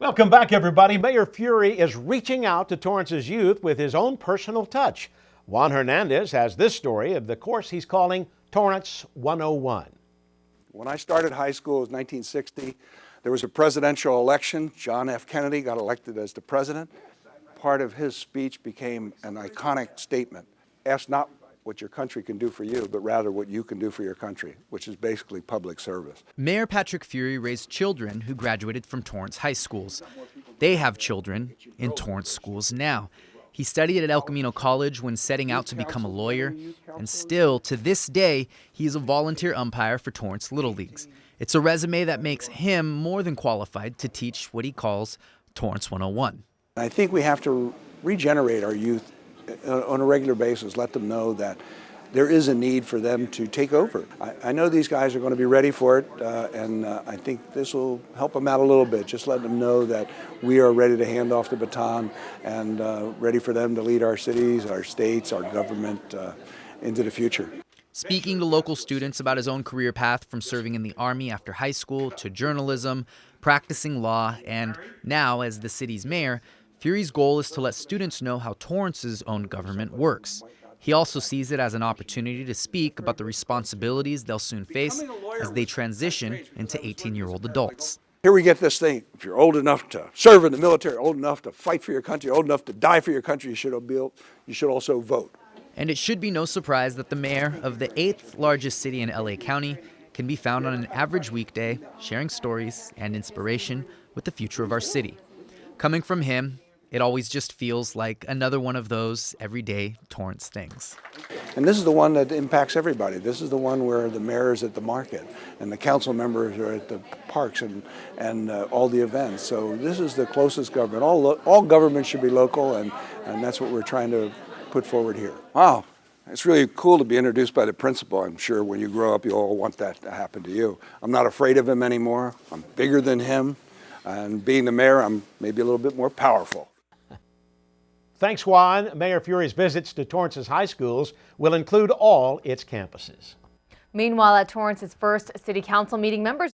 Welcome back, everybody. Mayor Furey is reaching out to Torrance's youth with his own personal touch. Juan Hernandez has this story of the course he's calling Torrance 101. When I started high school, it was 1960. There was a presidential election. John F. Kennedy got elected as the president. Part of his speech became an iconic statement. Ask not what your country can do for you, but rather what you can do for your country, which is basically public service. Mayor Patrick Furey raised children who graduated from Torrance high schools. They have children in Torrance schools now. He studied at El Camino College when setting out to become a lawyer, and still, to this day, he is a volunteer umpire for Torrance Little Leagues. It's a resume that makes him more than qualified to teach what he calls Torrance 101. I think we have to regenerate our youth on a regular basis, let them know that there is a need for them to take over. I know these guys are going to be ready for it, and I think this will help them out a little bit. Just let them know that we are ready to hand off the baton and ready for them to lead our cities, our states, our government into the future. Speaking to local students about his own career path from serving in the Army after high school to journalism, practicing law, and now as the city's mayor, Furey's goal is to let students know how Torrance's own government works. He also sees it as an opportunity to speak about the responsibilities they'll soon face as they transition into 18-year-old adults. Here we get this thing. If you're old enough to serve in the military, old enough to fight for your country, old enough to die for your country, you should also vote. And it should be no surprise that the mayor of the 8th largest city in LA County can be found on an average weekday sharing stories and inspiration with the future of our city. Coming from him, it always just feels like another one of those everyday Torrance things. And this is the one that impacts everybody. This is the one where the mayor is at the market and the council members are at the parks and all the events. So this is the closest government. All government should be local, and that's what we're trying to put forward here. Wow, it's really cool to be introduced by the principal. I'm sure when you grow up, you all want that to happen to you. I'm not afraid of him anymore. I'm bigger than him. And being the mayor, I'm maybe a little bit more powerful. Thanks, Juan. Mayor Furey's visits to Torrance's high schools will include all its campuses. Meanwhile, at Torrance's first city council meeting, members